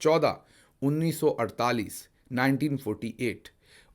14 1948 1948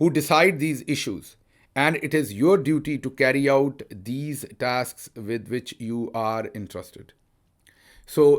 who decide these issues, and it is your duty to carry out these tasks with which you are entrusted.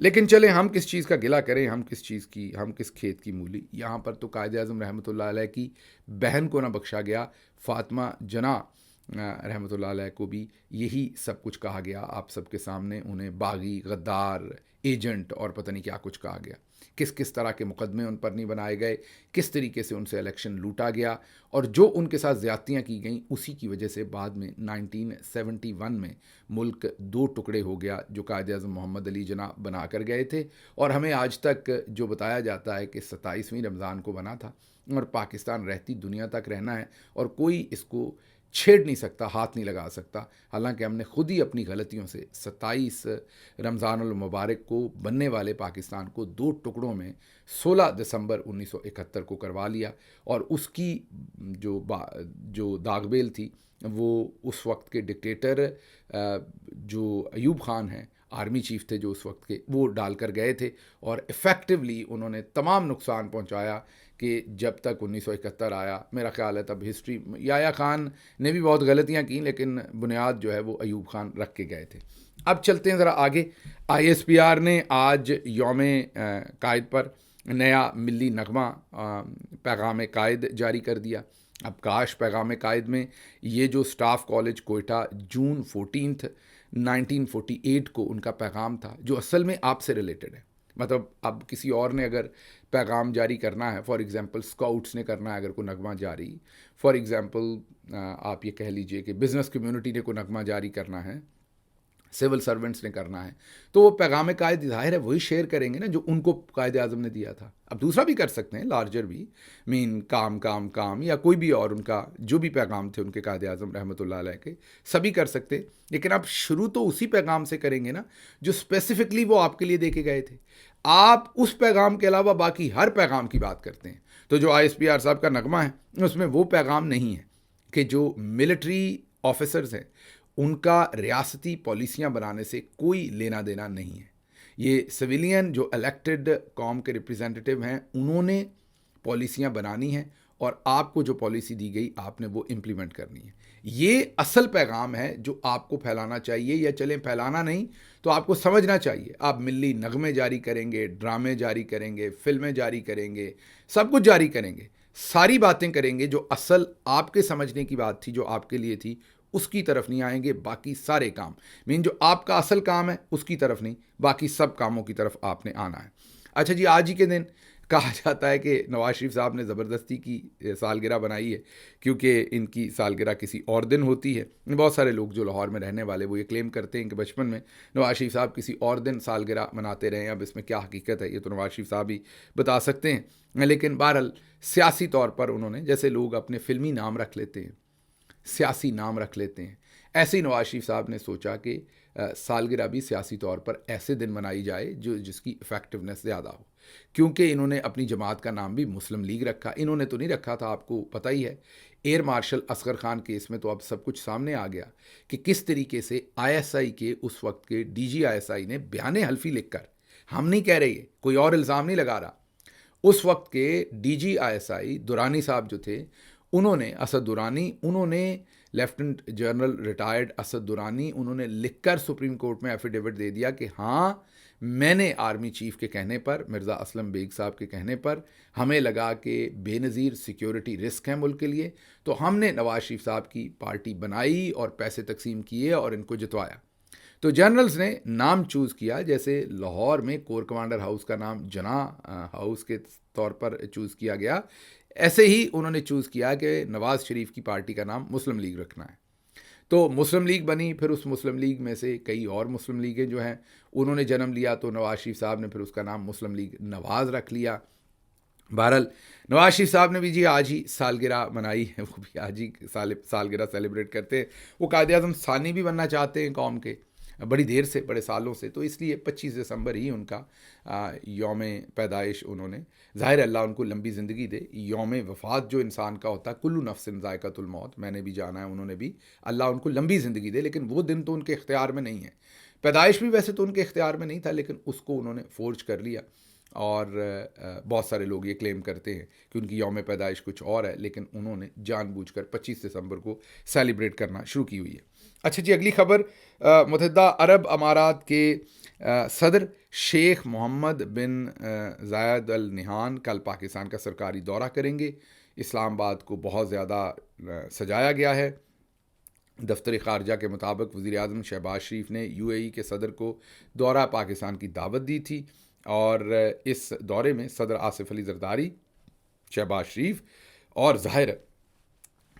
لیکن چلیں ہم کس چیز کا گلہ کریں، ہم کس کھیت کی مولی. یہاں پر تو قائد اعظم رحمۃ اللہ علیہ کی بہن کو نہ بخشا گیا، فاطمہ جناح رحمۃ اللہ علیہ کو بھی یہی سب کچھ کہا گیا. آپ سب کے سامنے انہیں باغی، غدار، ایجنٹ اور پتہ نہیں کیا کچھ کہا گیا. کس طرح کے مقدمے ان پر نہیں بنائے گئے، کس طریقے سے ان سے الیکشن لوٹا گیا، اور جو ان کے ساتھ زیادتیاں کی گئیں اسی کی وجہ سے بعد میں 1971 میں ملک دو ٹکڑے ہو گیا جو قائد اعظم محمد علی جناح بنا کر گئے تھے. اور ہمیں آج تک جو بتایا جاتا ہے کہ 27ویں رمضان کو بنا تھا اور پاکستان رہتی دنیا تک رہنا ہے اور کوئی اس کو چھیڑ نہیں سکتا، ہاتھ نہیں لگا سکتا. حالانکہ ہم نے خود ہی اپنی غلطیوں سے 27 رمضان المبارک کو بننے والے پاکستان کو دو ٹکڑوں میں 16 دسمبر 1971 کو کروا لیا. اور اس کی جو داغ بیل تھی وہ اس وقت کے ڈکٹیٹر جو ایوب خان ہیں، آرمی چیف تھے جو اس وقت کے، وہ ڈال کر گئے تھے. اور ایفیکٹولی انہوں نے تمام نقصان پہنچایا کہ جب تک 1971 آیا، میرا خیال ہے تب ہسٹری، یحییٰ خان نے بھی بہت غلطیاں کیں لیکن بنیاد جو ہے وہ ایوب خان رکھ کے گئے تھے. اب چلتے ہیں ذرا آگے. آئی ایس پی آر نے آج یوم قائد پر نیا ملی نغمہ پیغام قائد جاری کر دیا. اب کاش پیغام قائد میں یہ جو سٹاف کالج کوئٹہ جون 14 1948 کو ان کا پیغام تھا جو اصل میں آپ سے ریلیٹڈ ہے. مطلب اب کسی اور نے اگر پیغام جاری کرنا ہے، فار ایگزامپل اسکاؤٹس نے کرنا ہے اگر کوئی نغمہ جاری، فار ایگزامپل آپ یہ کہہ لیجئے کہ بزنس کمیونٹی نے کوئی نغمہ جاری کرنا ہے، سول سرونٹس نے کرنا ہے، تو وہ پیغام قائد ظاہر ہے وہی شیئر کریں گے نا جو ان کو قائد اعظم نے دیا تھا. اب دوسرا بھی کر سکتے ہیں، لارجر بھی، کام یا کوئی بھی اور ان کا جو بھی پیغام تھے ان کے قائد اعظم رحمۃ اللہ علیہ کے، سبھی کر سکتے. لیکن آپ شروع تو اسی پیغام سے کریں گے نا جو اسپیسیفکلی وہ آپ کے لیے دے کے گئے تھے. آپ اس پیغام کے علاوہ باقی ہر پیغام کی بات کرتے ہیں. تو جو آئی ایس پی آر صاحب کا نغمہ ہے اس میں وہ پیغام نہیں ہے کہ جو ملٹری آفیسرز ہیں ان کا ریاستی پالیسیاں بنانے سے کوئی لینا دینا نہیں ہے. یہ سویلین جو الیکٹڈ قوم کے ریپریزنٹیٹیو ہیں انہوں نے پالیسیاں بنانی ہیں اور آپ کو جو پالیسی دی گئی آپ نے وہ امپلیمنٹ کرنی ہے. یہ اصل پیغام ہے جو آپ کو پھیلانا چاہیے، یا چلیں پھیلانا نہیں تو آپ کو سمجھنا چاہیے. آپ ملی نغمے جاری کریں گے، ڈرامے جاری کریں گے، فلمیں جاری کریں گے، سب کچھ جاری کریں گے، ساری باتیں کریں گے، جو اصل آپ کے سمجھنے کی بات تھی جو آپ کے لیے تھی اس کی طرف نہیں آئیں گے. باقی سارے کام جو آپ کا اصل کام ہے اس کی طرف نہیں، باقی سب کاموں کی طرف آپ نے آنا ہے. اچھا جی، آج ہی کے دن کہا جاتا ہے کہ نواز شریف صاحب نے زبردستی کی سالگرہ بنائی ہے کیونکہ ان کی سالگرہ کسی اور دن ہوتی ہے. بہت سارے لوگ جو لاہور میں رہنے والے وہ یہ کلیم کرتے ہیں کہ بچپن میں نواز شریف صاحب کسی اور دن سالگرہ مناتے رہے ہیں. اب اس میں کیا حقیقت ہے یہ تو نواز شریف صاحب ہی بتا سکتے ہیں. لیکن بہرحال سیاسی طور پر انہوں نے، جیسے لوگ اپنے فلمی نام رکھ لیتے ہیں، سیاسی نام رکھ لیتے ہیں، ایسے ہی نواز شریف صاحب نے سوچا کہ سالگرہ بھی سیاسی طور پر ایسے دن منائی جائے جس کی افیکٹونیس زیادہ ہو. کیونکہ انہوں نے اپنی جماعت کا نام بھی مسلم لیگ رکھا. انہوں نے تو نہیں رکھا تھا، آپ کو پتہ ہی ہے air marshal Asghar Khan case میں تو اب سب کچھ سامنے آ گیا کہ کس طریقے سے آئی ایس آئی کے اس وقت کے D G I S I نے بیان حلفی لکھ کر، ہم نہیں کہہ رہے، کوئی اور الزام نہیں لگا رہا، اس وقت کے D G I S I دورانی صاحب جو تھے انہوں نے، اسد دورانی، انہوں نے لیفٹنٹ جنرل ریٹائرڈ اسد دورانی، انہوں نے لکھ کر سپریم کورٹ میں ایفیڈیوٹ دے دیا کہ ہاں میں نے آرمی چیف کے کہنے پر، مرزا اسلم بیگ صاحب کے کہنے پر، ہمیں لگا کہ بے نظیر سیکیورٹی رسک ہے ملک کے لیے، تو ہم نے نواز شریف صاحب کی پارٹی بنائی اور پیسے تقسیم کیے اور ان کو جتوایا. تو جنرلز نے نام چوز کیا، جیسے لاہور میں کور کمانڈر ہاؤس کا نام جناح ہاؤس کے طور پر چوز کیا گیا، ایسے ہی انہوں نے چوز کیا کہ نواز شریف کی پارٹی کا نام مسلم لیگ رکھنا ہے. تو مسلم لیگ بنی، پھر اس مسلم لیگ میں سے کئی اور مسلم لیگیں جو ہیں انہوں نے جنم لیا، تو نواز شریف صاحب نے پھر اس کا نام مسلم لیگ نواز رکھ لیا. بہرحال نواز شریف صاحب نے بھی جی آج ہی سالگرہ منائی ہے، وہ بھی آج ہی سالگرہ سیلیبریٹ کرتے ہیں. وہ قائد اعظم ثانی بھی بننا چاہتے ہیں قوم کے بڑی دیر سے، بڑے سالوں سے، تو اس لیے 25 دسمبر ہی ان کا یوم پیدائش انہوں نے، ظاہر اللہ ان کو لمبی زندگی دے. یوم وفات جو انسان کا ہوتا ہے، کلو نفس ذائقۃ الموت، میں نے بھی جانا ہے، انہوں نے بھی، اللہ ان کو لمبی زندگی دے، لیکن وہ دن تو ان کے اختیار میں نہیں ہے. پیدائش بھی ویسے تو ان کے اختیار میں نہیں تھا لیکن اس کو انہوں نے فورج کر لیا. اور بہت سارے لوگ یہ کلیم کرتے ہیں کہ ان کی یوم پیدائش کچھ اور ہے، لیکن انہوں نے جان بوجھ کر 25 دسمبر کو سیلیبریٹ کرنا شروع کی ہوئی ہے. اچھا جی، اگلی خبر، متحدہ عرب امارات کے صدر شیخ محمد بن زاید ال نہیان کل پاکستان کا سرکاری دورہ کریں گے. اسلام آباد کو بہت زیادہ سجایا گیا ہے. دفتر خارجہ کے مطابق وزیر اعظم شہباز شریف نے یو اے ای کے صدر کو دورہ پاکستان کی دعوت دی تھی، اور اس دورے میں صدر آصف علی زرداری، شہباز شریف اور ظاہر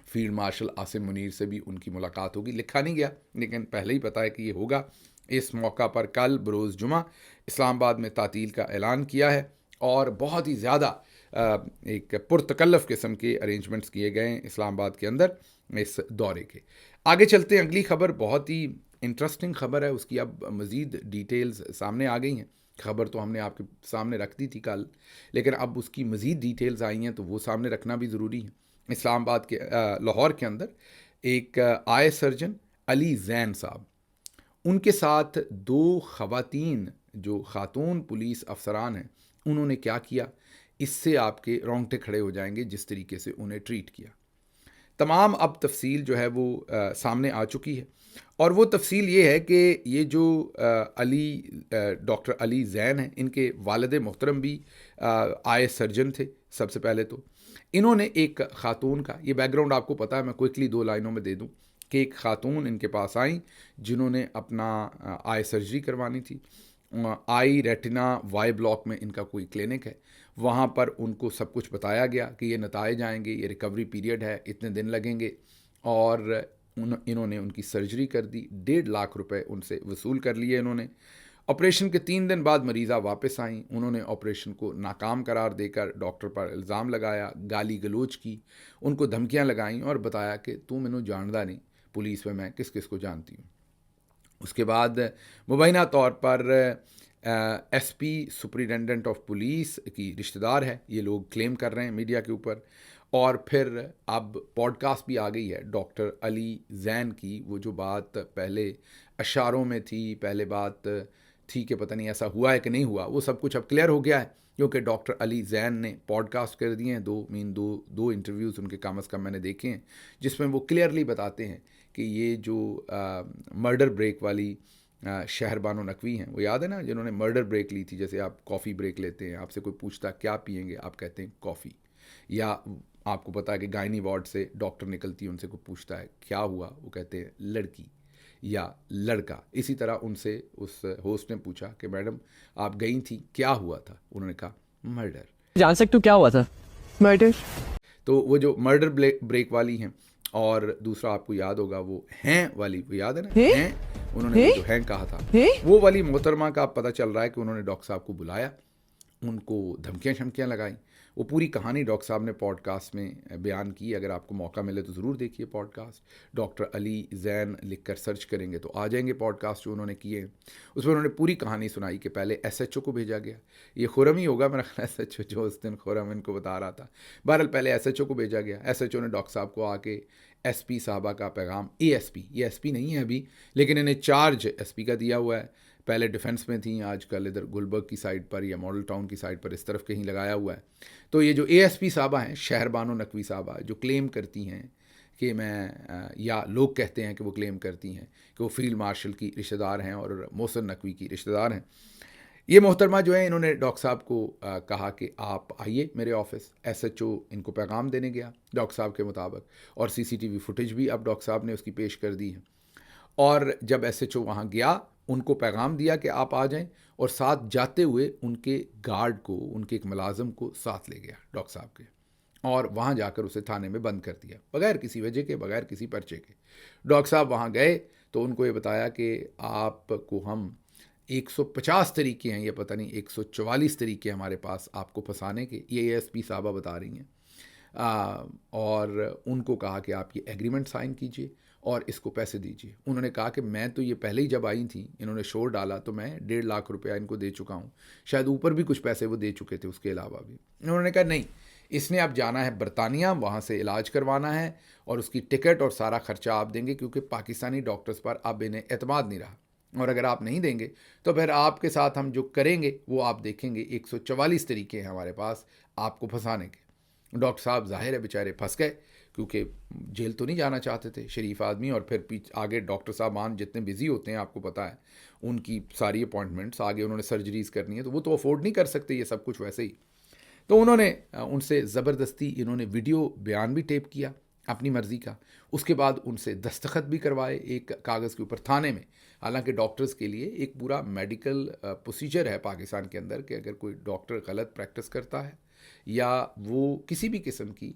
فیلڈ مارشل عاصم منیر سے بھی ان کی ملاقات ہوگی. لکھا نہیں گیا لیکن پہلے ہی پتہ ہے کہ یہ ہوگا. اس موقع پر کل بروز جمعہ اسلام آباد میں تعطیل کا اعلان کیا ہے، اور بہت ہی زیادہ ایک پرتکلف قسم کے ارینجمنٹس کیے گئے ہیں اسلام آباد کے اندر اس دورے کے. آگے چلتے ہیں. اگلی خبر بہت ہی انٹرسٹنگ خبر ہے، اس کی اب مزید ڈیٹیلز سامنے آ گئی ہیں. خبر تو ہم نے آپ کے سامنے رکھ دی تھی کل، لیکن اب اس کی مزید ڈیٹیلز آئی ہیں تو وہ سامنے رکھنا بھی ضروری ہے. اسلام آباد کے لاہور کے اندر ایک آئے سرجن علی زین صاحب، ان کے ساتھ 2 خواتین جو خاتون پولیس افسران ہیں، انہوں نے کیا کیا، اس سے آپ کے رونگٹے کھڑے ہو جائیں گے جس طریقے سے انہیں ٹریٹ کیا. تمام اب تفصیل جو ہے وہ سامنے آ چکی ہے، اور وہ تفصیل یہ ہے کہ یہ جو ڈاکٹر علی زین ہیں، ان کے والد محترم بھی آئے سرجن تھے. سب سے پہلے تو انہوں نے ایک خاتون کا، یہ بیک گراؤنڈ آپ کو پتہ ہے، میں کوئکلی 2 لائنوں میں دے دوں کہ ایک خاتون ان کے پاس آئیں جنہوں نے اپنا آئی سرجری کروانی تھی. آئی ریٹنا وائی بلاک میں ان کا کوئی کلینک ہے، وہاں پر ان کو سب کچھ بتایا گیا کہ یہ نتائج آئیں گے، یہ ریکوری پیریڈ ہے، اتنے دن لگیں گے، اور انہوں نے ان کی سرجری کر دی. 1.5 لاکھ روپے ان سے وصول کر لیے انہوں نے. آپریشن کے 3 دن بعد مریضہ واپس آئیں. انہوں نے آپریشن کو ناکام قرار دے کر ڈاکٹر پر الزام لگایا، گالی گلوچ کی، ان کو دھمکیاں لگائیں اور بتایا کہ تو مینوں جاندا نہیں، پولیس میں کس کس کو جانتی ہوں. اس کے بعد مبینہ طور پر S P superintendent of police کی رشتہ دار ہے، یہ لوگ کلیم کر رہے ہیں میڈیا کے اوپر. اور پھر اب پوڈ کاسٹ بھی آ گئی ہے ڈاکٹر علی زین کی. وہ جو بات پہلے اشاروں میں تھی، پہلے بات تھی کہ پتہ نہیں ایسا ہوا ہے کہ نہیں ہوا، وہ سب کچھ اب کلیئر ہو گیا ہے، کیونکہ ڈاکٹر علی زین نے پوڈ کاسٹ کر دیے ہیں. دو انٹرویوز ان کے کم از کم میں نے دیکھے ہیں، جس میں وہ کلیئرلی بتاتے ہیں کہ یہ جو مرڈر بریک والی شہر بانو نقوی ہیں، وہ یاد ہے نا، جنہوں نے مرڈر بریک لی تھی. جیسے آپ کافی بریک لیتے ہیں، آپ سے کوئی پوچھتا کیا پئیں گے، آپ کہتے ہیں کافی. یا آپ کو پتا ہے کہ گائنی وارڈ سے ڈاکٹر نکلتی ہے، ان سے کوئی پوچھتا ہے کیا ہوا، وہ کہتے ہیں لڑکی یا لڑکا. اسی طرح ان سے اس ہوسٹ نے پوچھا کہ میڈم آپ گئی تھیں، کیا ہوا تھا، انہوں نے کہا مرڈر. جان سکتے ہو کیا ہوا تھا؟ مرڈر. تو وہ جو مرڈر بریک والی ہیں، اور دوسرا آپ کو یاد ہوگا وہ ہیں والی، وہ یاد ہے نا، ہیں، انہوں نے جو ہیں کہا تھا، وہ والی محترمہ کا پتہ چل رہا ہے کہ انہوں نے ڈاکٹر صاحب کو بلایا، ان کو دھمکیاں شمکیاں لگائیں. وہ پوری کہانی ڈاکٹر صاحب نے پوڈ کاسٹ میں بیان کی. اگر آپ کو موقع ملے تو ضرور دیکھیے پوڈ کاسٹ. ڈاکٹر علی زین لکھ کر سرچ کریں گے تو آ جائیں گے پوڈ کاسٹ جو انہوں نے کیے. اس میں انہوں نے پوری کہانی سنائی کہ پہلے ایس ایچ او کو بھیجا گیا، یہ خرم ہی ہوگا میرا خیال، ایس ایچ او جو اس دن خرم ان کو بتا رہا تھا. بہرحال پہلے ایس ایچ او کو بھیجا گیا. ایس ایچ او نے ڈاکٹر صاحب کو آ کے ایس پی صاحبہ کا پیغام، اے ایس پی، یہ ایس پی نہیں ہے ابھی لیکن انہیں چارج ایس پی کا دیا ہوا ہے. پہلے ڈیفنس میں تھیں، آج کل ادھر گلبرگ کی سائڈ پر یا ماڈل ٹاؤن کی سائڈ پر اس طرف کہیں لگایا ہوا ہے. تو یہ جو اے ایس پی صاحبہ ہیں، شہر بانو نقوی صاحبہ، جو کلیم کرتی ہیں کہ میں، یا لوگ کہتے ہیں کہ وہ کلیم کرتی ہیں کہ وہ فیلڈ مارشل کی رشتہ دار ہیں اور محسن نقوی کی رشتہ دار ہیں. یہ محترمہ جو ہے، انہوں نے ڈاکٹر صاحب کو کہا کہ آپ آئیے میرے آفس. ایس ایچ او ان کو پیغام دینے گیا ڈاکٹر صاحب کے مطابق، اور سی سی ٹی وی فوٹیج بھی اب ڈاکٹر صاحب نے اس کی پیش کر دی ہے. اور جب ایس ایچ او وہاں گیا، ان کو پیغام دیا کہ آپ آ جائیں، اور ساتھ جاتے ہوئے ان کے گارڈ کو، ان کے ایک ملازم کو ساتھ لے گیا ڈاکٹر صاحب کے، اور وہاں جا کر اسے تھانے میں بند کر دیا بغیر کسی وجہ کے، بغیر کسی پرچے کے. ڈاکٹر صاحب وہاں گئے تو ان کو یہ بتایا کہ آپ کو ہم 150 طریقے ہیں، یہ پتہ نہیں 144 طریقے ہمارے پاس آپ کو پھنسانے کے، یہ اے ایس پی صاحبہ بتا رہی ہیں. اور ان کو کہا کہ آپ یہ ایگریمنٹ سائن کیجئے اور اس کو پیسے دیجئے. انہوں نے کہا کہ میں تو یہ پہلے ہی جب آئی تھیں، انہوں نے شور ڈالا تو میں 1.5 لاکھ روپیہ ان کو دے چکا ہوں، شاید اوپر بھی کچھ پیسے وہ دے چکے تھے اس کے علاوہ بھی. انہوں نے کہا نہیں، اس نے اب جانا ہے برطانیہ، وہاں سے علاج کروانا ہے، اور اس کی ٹکٹ اور سارا خرچہ آپ دیں گے، کیونکہ پاکستانی ڈاکٹرز پر اب انہیں اعتماد نہیں رہا، اور اگر آپ نہیں دیں گے تو پھر آپ کے ساتھ ہم جو کریں گے وہ آپ دیکھیں گے. 144 طریقے ہیں ہمارے پاس آپ کو پھنسانے کے. ڈاکٹر صاحب ظاہر ہے بیچارے پھنس گئے. کیونکہ جیل تو نہیں جانا چاہتے تھے شریف آدمی، اور پھر آگے ڈاکٹر صاحبان جتنے بزی ہوتے ہیں آپ کو پتہ ہے، ان کی ساری اپوائنٹمنٹس، آگے انہوں نے سرجریز کرنی ہے تو وہ تو افورڈ نہیں کر سکتے یہ سب کچھ ویسے ہی. تو انہوں نے ان سے زبردستی انہوں نے ویڈیو بیان بھی ٹیپ کیا اپنی مرضی کا، اس کے بعد ان سے دستخط بھی کروائے ایک کاغذ کے اوپر تھانے میں. حالانکہ ڈاکٹرز کے لیے ایک پورا میڈیکل پروسیجر ہے پاکستان کے اندر کہ اگر کوئی ڈاکٹر غلط پریکٹس کرتا ہے یا وہ کسی بھی قسم کی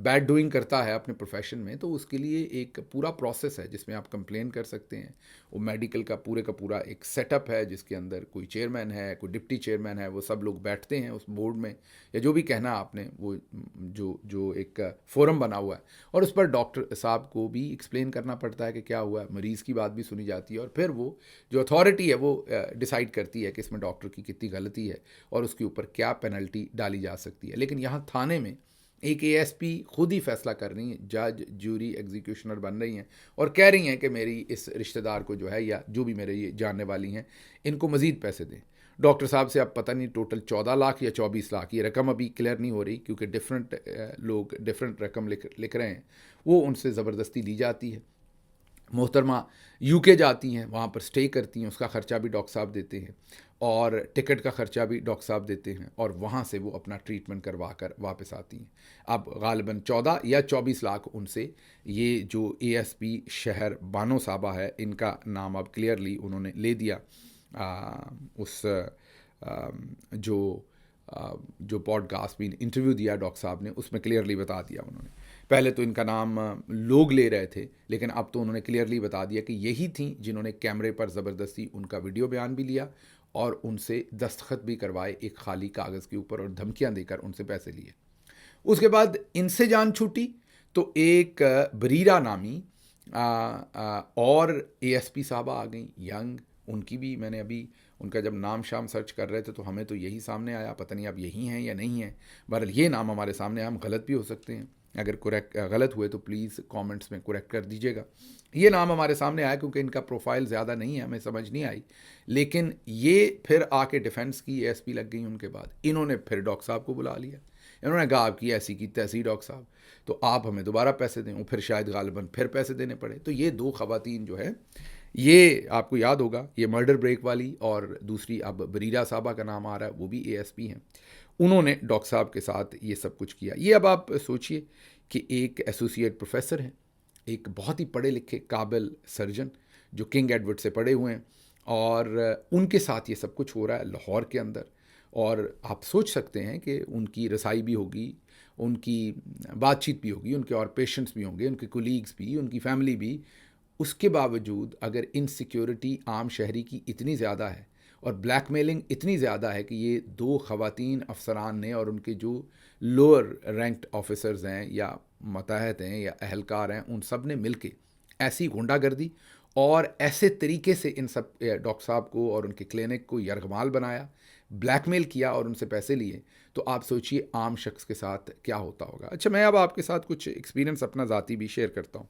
بیڈ ڈوئنگ کرتا ہے اپنے پروفیشن میں، تو اس کے لیے ایک پورا پروسیس ہے جس میں آپ کمپلین کر سکتے ہیں. وہ میڈیکل کا پورا ایک سیٹ اپ ہے جس کے اندر کوئی چیئرمین ہے، کوئی ڈپٹی چیئرمین ہے، وہ سب لوگ بیٹھتے ہیں اس بورڈ میں، یا جو بھی کہنا آپ نے، وہ جو ایک فورم بنا ہوا ہے، اور اس پر ڈاکٹر صاحب کو بھی ایکسپلین کرنا پڑتا ہے کہ کیا ہوا ہے، مریض کی بات بھی سنی جاتی ہے، اور پھر وہ جو اتھارٹی ہے وہ ڈیسائیڈ کرتی ہے کہ اس میں ڈاکٹر کی کتنی غلطی ہے اور اس کے اوپر کیا پینلٹی ڈالی جا سکتی ہے. لیکن یہاں تھانے میں ایک اے ایس پی خود ہی فیصلہ کر رہی ہیں، جج جوری ایگزیکیوشنر بن رہی ہیں اور کہہ رہی ہیں کہ میری اس رشتہ دار کو جو ہے یا جو بھی میرے یہ جاننے والی ہیں ان کو مزید پیسے دیں. ڈاکٹر صاحب سے اب پتہ نہیں ٹوٹل 14 لاکھ یا 24 لاکھ، یہ رقم ابھی کلیئر نہیں ہو رہی کیونکہ ڈفرینٹ لوگ ڈفرینٹ رقم لکھ رہے ہیں، وہ ان سے زبردستی لی جاتی ہے. محترمہ یو کے جاتی ہیں، وہاں پر سٹے کرتی ہیں، اس کا خرچہ بھی ڈاکٹر صاحب دیتے ہیں اور ٹکٹ کا خرچہ بھی ڈاکٹر صاحب دیتے ہیں، اور وہاں سے وہ اپنا ٹریٹمنٹ کروا کر واپس آتی ہیں. اب غالباً 14 یا 24 لاکھ ان سے یہ جو اے ایس پی شہر بانو صاحبہ ہے، ان کا نام اب کلیئرلی انہوں نے لے دیا. اس جو پوڈ کاسٹ میں انٹرویو دیا ڈاکٹر صاحب نے، اس میں کلیئرلی بتا دیا انہوں نے. پہلے تو ان کا نام لوگ لے رہے تھے، لیکن اب تو انہوں نے کلیئرلی بتا دیا کہ یہی تھیں جنہوں نے کیمرے پر زبردستی ان کا ویڈیو بیان بھی لیا اور ان سے دستخط بھی کروائے ایک خالی کاغذ کے اوپر، اور دھمکیاں دے کر ان سے پیسے لیے. اس کے بعد ان سے جان چھوٹی تو ایک بریرہ نامی اور اے ایس پی صاحبہ آ گئیں ینگ. ان کی بھی میں نے ابھی ان کا جب نام شام سرچ کر رہے تھے تو ہمیں تو یہی سامنے آیا، پتہ نہیں اب یہی ہیں یا نہیں ہیں. بہرحال یہ نام ہمارے سامنے آیا، ہم غلط بھی ہو سکتے ہیں، اگر غلط ہوئے تو پلیز کامنٹس میں کریکٹ کر دیجیے گا. یہ نام ہمارے سامنے آیا کیونکہ ان کا پروفائل زیادہ نہیں ہے، ہمیں سمجھ نہیں آئی. لیکن یہ پھر آ کے ڈیفینس کی اے ایس پی لگ گئی ان کے بعد. انہوں نے پھر ڈاکٹر صاحب کو بلا لیا، انہوں نے کہا آپ کی ایسی کی تیسی ڈاکٹر صاحب، تو آپ ہمیں دوبارہ پیسے دیں. پھر شاید غالباً پھر پیسے دینے پڑے. تو یہ دو خواتین جو ہے، یہ آپ کو یاد ہوگا، یہ مرڈر بریک والی اور دوسری اب بریرہ صاحبہ کا نام آ رہا ہے، وہ بھی اے ایس پی ہیں. انہوں نے ڈاکٹر صاحب کے ساتھ یہ سب کچھ کیا. یہ اب آپ سوچئے کہ ایک ایسوسیٹ پروفیسر ہیں، ایک بہت ہی پڑھے لکھے قابل سرجن جو کنگ ایڈورڈ سے پڑھے ہوئے ہیں، اور ان کے ساتھ یہ سب کچھ ہو رہا ہے لاہور کے اندر. اور آپ سوچ سکتے ہیں کہ ان کی رسائی بھی ہوگی، ان کی بات چیت بھی ہوگی، ان کے اور پیشنٹس بھی ہوں گے، ان کے کولیگز بھی، ان کی فیملی بھی. اس کے باوجود اگر انسیکیورٹی عام شہری کی اتنی زیادہ ہے اور بلیک میلنگ اتنی زیادہ ہے کہ یہ دو خواتین افسران نے اور ان کے جو لوور رینکڈ آفیسرز ہیں یا ماتحت ہیں یا اہلکار ہیں، ان سب نے مل کے ایسی غنڈہ گردی اور ایسے طریقے سے ان سب ڈاکٹر صاحب کو اور ان کے کلینک کو یرغمال بنایا، بلیک میل کیا اور ان سے پیسے لیے، تو آپ سوچئے عام شخص کے ساتھ کیا ہوتا ہوگا. اچھا، میں اب آپ کے ساتھ کچھ ایکسپیرینس اپنا ذاتی بھی شیئر کرتا ہوں.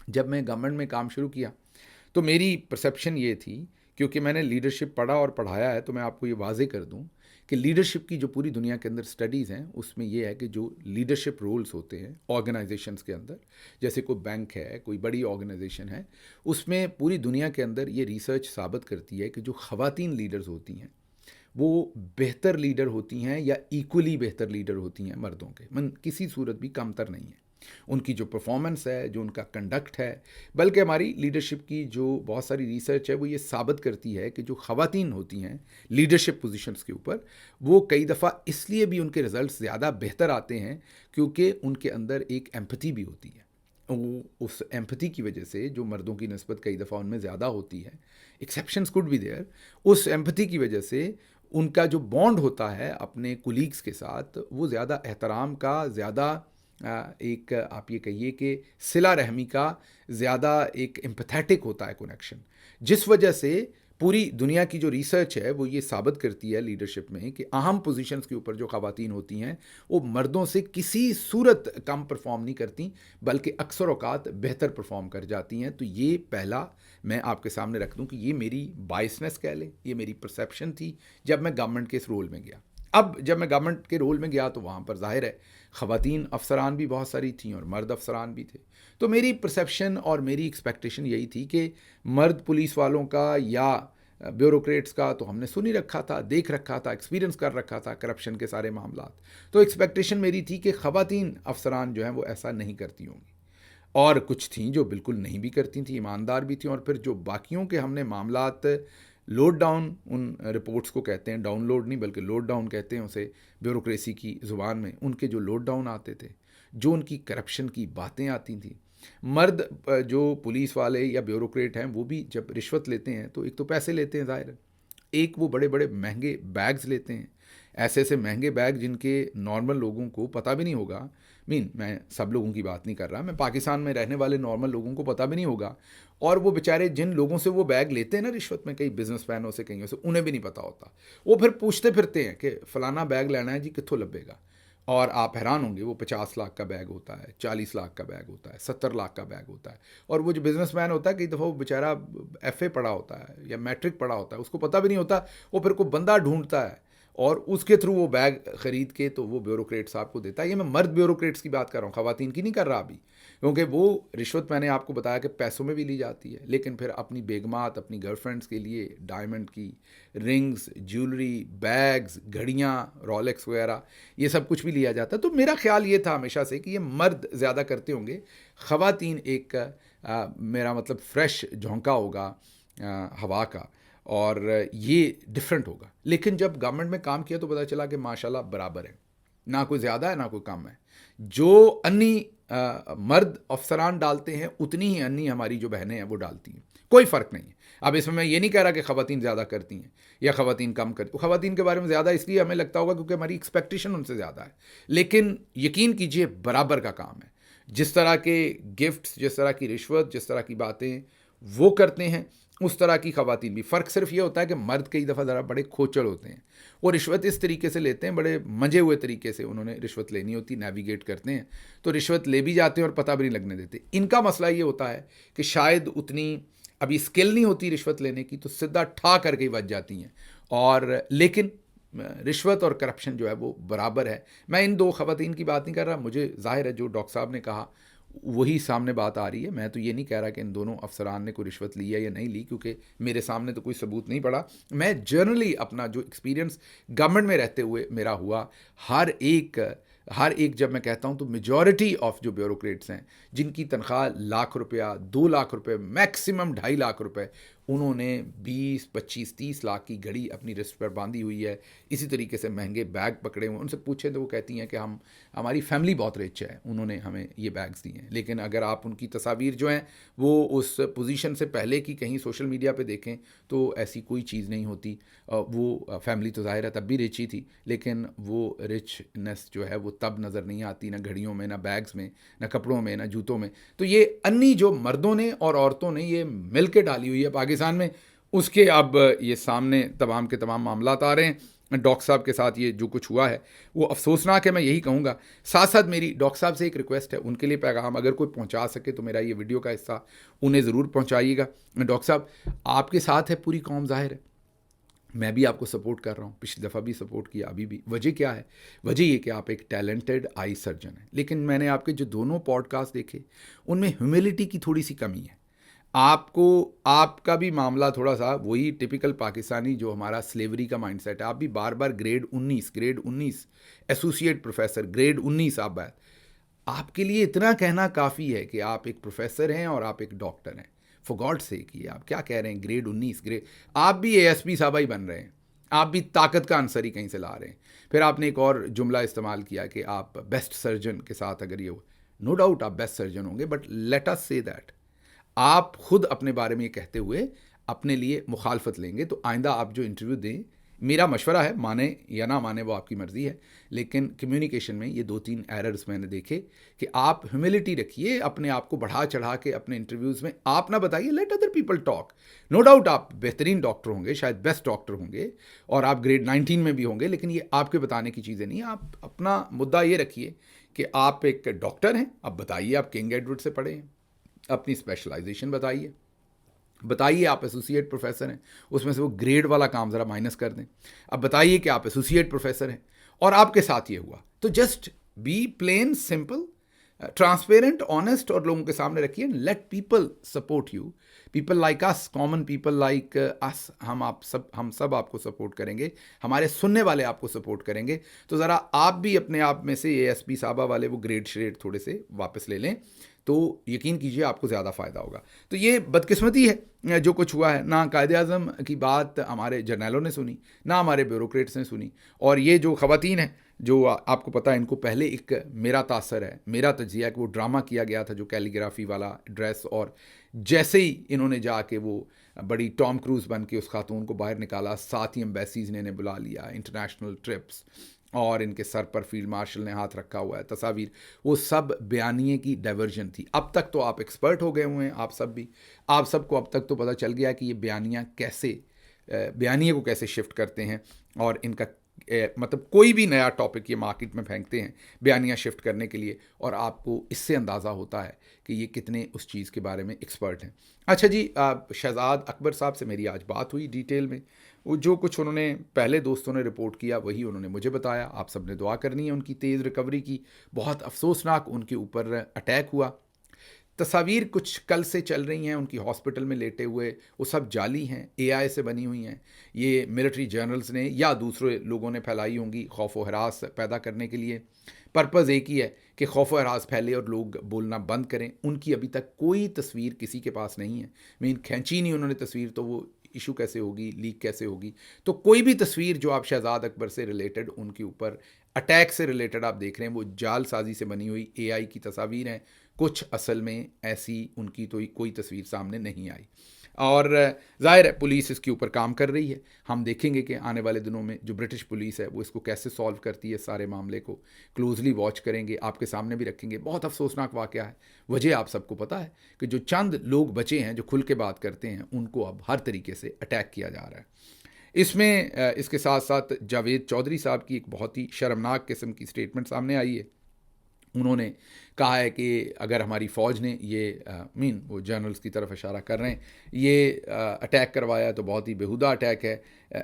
جب میں گورنمنٹ میں کام شروع کیا تو میری پرسیپشن یہ تھی، کیونکہ میں نے لیڈرشپ پڑھا اور پڑھایا ہے، تو میں آپ کو یہ واضح کر دوں کہ لیڈرشپ کی جو پوری دنیا کے اندر سٹڈیز ہیں، اس میں یہ ہے کہ جو لیڈرشپ رولز ہوتے ہیں آرگنائزیشنز کے اندر، جیسے کوئی بینک ہے، کوئی بڑی آرگنائزیشن ہے، اس میں پوری دنیا کے اندر یہ ریسرچ ثابت کرتی ہے کہ جو خواتین لیڈرز ہوتی ہیں وہ بہتر لیڈر ہوتی ہیں یا ایکولی بہتر لیڈر ہوتی ہیں مردوں کے، کسی صورت بھی کم تر نہیں ہے. ان کی جو پرفارمنس ہے، جو ان کا کنڈکٹ ہے، بلکہ ہماری لیڈرشپ کی جو بہت ساری ریسرچ ہے وہ یہ ثابت کرتی ہے کہ جو خواتین ہوتی ہیں لیڈرشپ پوزیشنز کے اوپر، وہ کئی دفعہ اس لیے بھی ان کے رزلٹس زیادہ بہتر آتے ہیں کیونکہ ان کے اندر ایک ایمپتھی بھی ہوتی ہے. اس ایمپتھی کی وجہ سے جو مردوں کی نسبت کئی دفعہ ان میں زیادہ ہوتی ہے، ایکسیپشنز کوڈ بی دیئر، اس ایمپتھی کی وجہ سے ان کا جو بانڈ ہوتا ہے اپنے کولیگز کے ساتھ، وہ زیادہ احترام کا، زیادہ ایک آپ یہ کہیے کہ صلہ رحمی کا، زیادہ ایک امپیتھیٹک ہوتا ہے کنیکشن، جس وجہ سے پوری دنیا کی جو ریسرچ ہے وہ یہ ثابت کرتی ہے لیڈرشپ میں کہ اہم پوزیشنز کے اوپر جو خواتین ہوتی ہیں وہ مردوں سے کسی صورت کم پرفارم نہیں کرتی، بلکہ اکثر اوقات بہتر پرفارم کر جاتی ہیں. تو یہ پہلا میں آپ کے سامنے رکھ دوں کہ یہ میری بائسنس کہہ لیں، یہ میری پرسیپشن تھی جب میں گورنمنٹ کے اس رول میں گیا. اب جب میں گورنمنٹ کے رول میں گیا تو وہاں پر ظاہر ہے خواتین افسران بھی بہت ساری تھیں اور مرد افسران بھی تھے. تو میری پرسیپشن اور میری ایکسپیکٹیشن یہی تھی کہ مرد پولیس والوں کا یا بیوروکریٹس کا تو ہم نے سن ہی رکھا تھا, دیکھ رکھا تھا, ایکسپیرینس کر رکھا تھا کرپشن کے سارے معاملات. تو ایکسپیکٹیشن میری تھی کہ خواتین افسران جو ہیں وہ ایسا نہیں کرتی ہوں گی, اور کچھ تھیں جو بالکل نہیں بھی کرتی تھیں, ایماندار بھی تھیں. اور پھر جو باقیوں کے ہم نے معاملات لوڈ ڈاؤن, ان رپورٹس کو کہتے ہیں ڈاؤن لوڈ نہیں بلکہ لوڈ ڈاؤن کہتے ہیں اسے بیوروکریسی کی زبان میں, ان کے جو لوڈ ڈاؤن آتے تھے, جو ان کی کرپشن کی باتیں آتی تھیں. مرد جو پولیس والے یا بیوروکریٹ ہیں وہ بھی جب رشوت لیتے ہیں تو ایک تو پیسے لیتے ہیں ظاہر ہے, ایک وہ بڑے بڑے مہنگے بیگز لیتے ہیں, ایسے ایسے مہنگے بیگ جن کے نارمل لوگوں کو پتہ بھی نہیں ہوگا. میں سب لوگوں کی بات نہیں کر رہا, میں پاکستان میں رہنے والے نارمل لوگوں کو پتہ بھی نہیں ہوگا, اور وہ بیچارے جن لوگوں سے وہ بیگ لیتے ہیں نا رشوت میں, کئی بزنس مینوں سے, کئیوں سے, انہیں بھی نہیں پتہ ہوتا. وہ پھر پوچھتے پھرتے ہیں کہ فلانا بیگ لینا ہے جی, کتوں لبے گا. اور آپ حیران ہوں گے, وہ 50 لاکھ کا بیگ ہوتا ہے, 40 لاکھ کا بیگ ہوتا ہے, 70 لاکھ کا بیگ ہوتا ہے. اور وہ جو بزنس مین ہوتا ہے کئی دفعہ وہ بیچارہ ایف اے پڑھا ہوتا ہے یا میٹرک پڑھا ہوتا ہے, اس کو پتہ بھی نہیں ہوتا, وہ پھر کوئی بندہ ڈھونڈتا ہے اور اس کے تھرو وہ بیگ خرید کے تو وہ بیوروکریٹ صاحب کو دیتا ہے. یہ میں مرد بیوروکریٹس کی بات کر رہا ہوں, خواتین کی نہیں کر رہا ابھی, کیونکہ وہ رشوت میں نے آپ کو بتایا کہ پیسوں میں بھی لی جاتی ہے, لیکن پھر اپنی بیگمات, اپنی گرل فرینڈس کے لیے ڈائمنڈ کی رنگز, جیولری, بیگز, گھڑیاں, رولیکس وغیرہ, یہ سب کچھ بھی لیا جاتا ہے. تو میرا خیال یہ تھا ہمیشہ سے کہ یہ مرد زیادہ کرتے ہوں گے, خواتین ایک میرا مطلب فریش جھونکا ہوگا ہوا کا, اور یہ ڈفرینٹ ہوگا. لیکن جب گورنمنٹ میں کام کیا تو پتہ چلا کہ ماشاءاللہ برابر ہے, نہ کوئی زیادہ ہے نہ کوئی کم ہے. جو انی مرد افسران ڈالتے ہیں اتنی ہی انی ہماری جو بہنیں ہیں وہ ڈالتی ہیں, کوئی فرق نہیں ہے. اب اس میں یہ نہیں کہہ رہا کہ خواتین زیادہ کرتی ہیں یا خواتین کم کرتی. خواتین کے بارے میں زیادہ اس لیے ہمیں لگتا ہوگا کیونکہ ہماری ایکسپیکٹیشن ان سے زیادہ ہے, لیکن یقین کیجئے برابر کا کام ہے. جس طرح کے گفٹس, جس طرح کی رشوت, جس طرح کی باتیں وہ کرتے ہیں اس طرح کی خواتین بھی. فرق صرف یہ ہوتا ہے کہ مرد کئی دفعہ ذرا بڑے کھوچل ہوتے ہیں, وہ رشوت اس طریقے سے لیتے ہیں, بڑے منجے ہوئے طریقے سے انہوں نے رشوت لینی ہوتی, نیویگیٹ کرتے ہیں تو رشوت لے بھی جاتے ہیں اور پتہ بھی نہیں لگنے دیتے. ان کا مسئلہ یہ ہوتا ہے کہ شاید اتنی ابھی اسکل نہیں ہوتی رشوت لینے کی, تو سیدھا ٹھا کر کے بچ جاتی ہیں. اور لیکن رشوت اور کرپشن جو ہے وہ برابر ہے. میں ان دو خواتین کی بات نہیں کر رہا, مجھے ظاہر ہے جو ڈاکٹر صاحب نے کہا وہی سامنے بات آ رہی ہے. میں تو یہ نہیں کہہ رہا کہ ان دونوں افسران نے کوئی رشوت لی ہے یا نہیں لی, کیونکہ میرے سامنے تو کوئی ثبوت نہیں پڑا. میں جنرلی اپنا جو ایکسپیرینس گورنمنٹ میں رہتے ہوئے میرا ہوا, ہر ایک جب میں کہتا ہوں تو میجورٹی آف جو بیوروکریٹس ہیں جن کی تنخواہ لاکھ روپیہ, 2 لاکھ روپے, میکسیمم 2.5 لاکھ روپے, انہوں نے 20, 25, 30 لاکھ کی گھڑی اپنی رسٹ پر باندھی ہوئی ہے. اسی طریقے سے مہنگے بیگ پکڑے ہوئے. ان سے پوچھیں تو وہ کہتی ہیں کہ ہماری فیملی بہت رچ ہے, انہوں نے ہمیں یہ بیگز دیے ہیں. لیکن اگر آپ ان کی تصاویر جو ہیں وہ اس پوزیشن سے پہلے کی کہیں سوشل میڈیا پہ دیکھیں تو ایسی کوئی چیز نہیں ہوتی. وہ فیملی تو ظاہر ہے تب بھی رچ ہی تھی, لیکن وہ رچنس جو ہے وہ تب نظر نہیں آتی, نہ گھڑیوں میں, نہ بیگز میں, نہ کپڑوں میں, نہ جوتوں میں. تو یہ انی جو مردوں نے اور عورتوں نے یہ مل کے ڈالی ہوئی ہے پاکستان میں, اس کے اب یہ سامنے تمام کے تمام معاملات آ رہے ہیں. ڈاکٹر صاحب کے ساتھ یہ جو کچھ ہوا ہے وہ افسوسناک ہے, میں یہی کہوں گا. ساتھ ساتھ میری ڈاکٹر صاحب سے ایک ریکویسٹ ہے, ان کے لیے پیغام اگر کوئی پہنچا سکے تو میرا یہ ویڈیو کا حصہ انہیں ضرور پہنچائیے گا. ڈاکٹر صاحب آپ کے ساتھ ہے پوری قوم, ظاہر ہے میں بھی آپ کو سپورٹ کر رہا ہوں, پچھلی دفعہ بھی سپورٹ کیا, ابھی بھی. وجہ کیا ہے؟ وجہ یہ کہ آپ ایک ٹیلنٹڈ آئی سرجن ہیں, لیکن میں نے آپ کے جو دونوں پوڈ کاسٹ دیکھے ان میں ہیوملٹی کی تھوڑی سی کمی ہے. آپ کا بھی معاملہ تھوڑا سا وہی ٹپیکل پاکستانی جو ہمارا سلیوری کا مائنڈ سیٹ ہے. آپ بھی بار بار گریڈ 19 ایسوسیٹ پروفیسر, گریڈ 19 آپ کے لیے اتنا کہنا کافی ہے کہ آپ ایک پروفیسر ہیں اور آپ ایک ڈاکٹر ہیں. فار گاڈ سیک, یہ آپ کیا کہہ رہے ہیں گریڈ 19 آپ بھی اے ایس پی صاحبہ ہی بن رہے ہیں, آپ بھی طاقت کا عنصر ہی کہیں سے لا رہے ہیں. پھر آپ نے ایک اور جملہ استعمال کیا کہ آپ بیسٹ سرجن کے ساتھ, اگر یہ نو ڈاؤٹ آپ بیسٹ سرجن ہوں گے, بٹ لیٹ اس سے دیٹ آپ خود اپنے بارے میں یہ کہتے ہوئے اپنے لیے مخالفت لیں گے تو آئندہ آپ جو انٹرویو دیں, میرا مشورہ ہے, مانے یا نہ مانے وہ آپ کی مرضی ہے, لیکن کمیونیکیشن میں یہ 2-3 ایررز میں نے دیکھے کہ آپ ہیوملٹی رکھیے, اپنے آپ کو بڑھا چڑھا کے اپنے انٹرویوز میں آپ نہ بتائیے, let other people talk. No doubt آپ بہترین ڈاکٹر ہوں گے, شاید بیسٹ ڈاکٹر ہوں گے, اور آپ گریڈ 19 میں بھی ہوں گے, لیکن یہ آپ کے بتانے کی چیزیں نہیں. آپ اپنا مدعا یہ رکھیے کہ آپ ایک ڈاکٹر ہیں, اب بتائیے آپ کنگ ایڈورڈ سے پڑھے ہیں, اپنی اسپیشلائزیشن بتائیے. بتائیے آپ ایسوسیٹ پروفیسر ہیں, اس میں سے وہ گریڈ والا کام ذرا مائنس کر دیں. اب بتائیے کہ آپ ایسوسیٹ پروفیسر ہیں اور آپ کے ساتھ یہ ہوا, تو just be plain simple, transparent, honest, اور لوگوں کے سامنے رکھیے. Let people support you, people like us, common people like us, ہم سب آپ کو سپورٹ کریں گے, ہمارے سننے والے آپ کو سپورٹ کریں گے. تو ذرا آپ بھی اپنے آپ میں سے اے ایس پی صاحبہ والے وہ گریڈ شریڈ تھوڑے سے واپس لے لیں, تو یقین کیجئے آپ کو زیادہ فائدہ ہوگا. تو یہ بدقسمتی ہے جو کچھ ہوا ہے. نہ قائد اعظم کی بات ہمارے جرنیلوں نے سنی, نہ ہمارے بیوروکریٹس نے سنی, اور یہ جو خواتین ہیں جو آپ کو پتہ ہے ان کو پہلے ایک میرا تاثر ہے, میرا تجزیہ ہے کہ وہ ڈرامہ کیا گیا تھا جو کیلیگرافی والا ڈریس, اور جیسے ہی انہوں نے جا کے وہ بڑی ٹام کروز بن کے اس خاتون کو باہر نکالا, ساتھ ہی ایمبیسیز نے انہیں بلا لیا, انٹرنیشنل ٹرپس, اور ان کے سر پر فیلڈ مارشل نے ہاتھ رکھا ہوا ہے, تصاویر, وہ سب بیانیے کی ڈائیورژن تھی. اب تک تو آپ ایکسپرٹ ہو گئے ہوئے ہیں, آپ سب بھی, آپ سب کو اب تک تو پتہ چل گیا کہ یہ بیانیے کو کیسے شفٹ کرتے ہیں, اور ان کا مطلب کوئی بھی نیا ٹاپک یہ مارکیٹ میں پھینکتے ہیں بیانیہ شفٹ کرنے کے لیے, اور آپ کو اس سے اندازہ ہوتا ہے کہ یہ کتنے اس چیز کے بارے میں ایکسپرٹ ہیں. اچھا جی, شہزاد اکبر صاحب سے میری آج بات ہوئی ڈیٹیل میں. وہ جو کچھ انہوں نے پہلے دوستوں نے رپورٹ کیا وہی انہوں نے مجھے بتایا. آپ سب نے دعا کرنی ہے ان کی تیز ریکوری کی. بہت افسوسناک ان کے اوپر اٹیک ہوا. تصاویر کچھ کل سے چل رہی ہیں ان کی ہاسپٹل میں لیٹے ہوئے, وہ سب جعلی ہیں, اے آئی سے بنی ہوئی ہیں. یہ ملٹری جرنلز نے یا دوسرے لوگوں نے پھیلائی ہوں گی خوف و ہراس پیدا کرنے کے لیے. پرپز ایک ہی ہے کہ خوف و ہراس پھیلے اور لوگ بولنا بند کریں. ان کی ابھی تک کوئی تصویر کسی کے پاس نہیں ہے. مین کھینچی نہیں انہوں نے تصویر, تو وہ ایشو کیسے ہوگی, لیک کیسے ہوگی. تو کوئی بھی تصویر جو آپ شہزاد اکبر سے ریلیٹڈ, ان کے اوپر اٹیک سے ریلیٹڈ آپ دیکھ رہے ہیں, وہ جال سازی سے بنی ہوئی اے آئی کی تصاویر ہیں. کچھ اصل میں ایسی ان کی تو کوئی تصویر سامنے نہیں آئی, اور ظاہر ہے پولیس اس کے اوپر کام کر رہی ہے. ہم دیکھیں گے کہ آنے والے دنوں میں جو برٹش پولیس ہے وہ اس کو کیسے سالو کرتی ہے. سارے معاملے کو کلوزلی واچ کریں گے, آپ کے سامنے بھی رکھیں گے. بہت افسوسناک واقعہ ہے. وجہ آپ سب کو پتہ ہے کہ جو چند لوگ بچے ہیں جو کھل کے بات کرتے ہیں, ان کو اب ہر طریقے سے اٹیک کیا جا رہا ہے. اس میں اس کے ساتھ ساتھ جاوید چودھری صاحب کی ایک بہت ہی شرمناک قسم کی سٹیٹمنٹ سامنے آئی ہے. انہوں نے کہا ہے کہ اگر ہماری فوج نے یہ وہ جرنلز کی طرف اشارہ کر رہے ہیں, یہ اٹیک کروایا تو بہت ہی بیہودہ اٹیک ہے,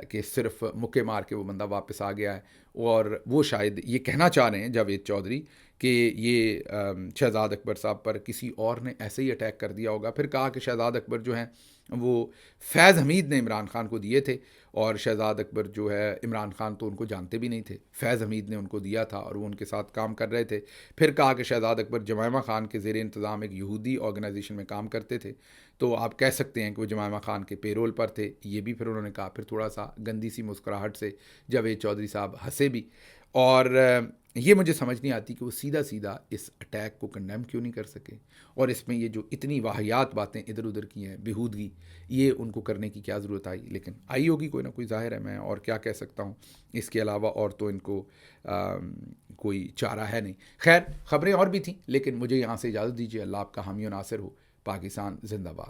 کہ صرف مکے مار کے وہ بندہ واپس آ گیا ہے. اور وہ شاید یہ کہنا چاہ رہے ہیں جاوید چودھری کہ یہ شہزاد اکبر صاحب پر کسی اور نے ایسے ہی اٹیک کر دیا ہوگا. پھر کہا کہ شہزاد اکبر جو ہیں وہ فیض حمید نے عمران خان کو دیے تھے, اور شہزاد اکبر جو ہے عمران خان تو ان کو جانتے بھی نہیں تھے, فیض حمید نے ان کو دیا تھا اور وہ ان کے ساتھ کام کر رہے تھے. پھر کہا کہ شہزاد اکبر جمائمہ خان کے زیر انتظام ایک یہودی آرگنائزیشن میں کام کرتے تھے, تو آپ کہہ سکتے ہیں کہ وہ جمائمہ خان کے پے رول پر تھے. یہ بھی پھر انہوں نے کہا. پھر تھوڑا سا گندی سی مسکراہٹ سے جاوید چودھری صاحب ہنسے بھی, اور یہ مجھے سمجھ نہیں آتی کہ وہ سیدھا سیدھا اس اٹیک کو کنڈیم کیوں نہیں کر سکے, اور اس میں یہ جو اتنی واہیات باتیں ادھر ادھر کی ہیں, بیہودگی, یہ ان کو کرنے کی کیا ضرورت آئی. لیکن آئی ہوگی کوئی نہ کوئی, ظاہر ہے. میں اور کیا کہہ سکتا ہوں اس کے علاوہ, اور تو ان کو کوئی چارہ ہے نہیں. خیر, خبریں اور بھی تھیں لیکن مجھے یہاں سے اجازت دیجیے. اللہ آپ کا حامی و ناصر ہو. پاکستان زندہ باد.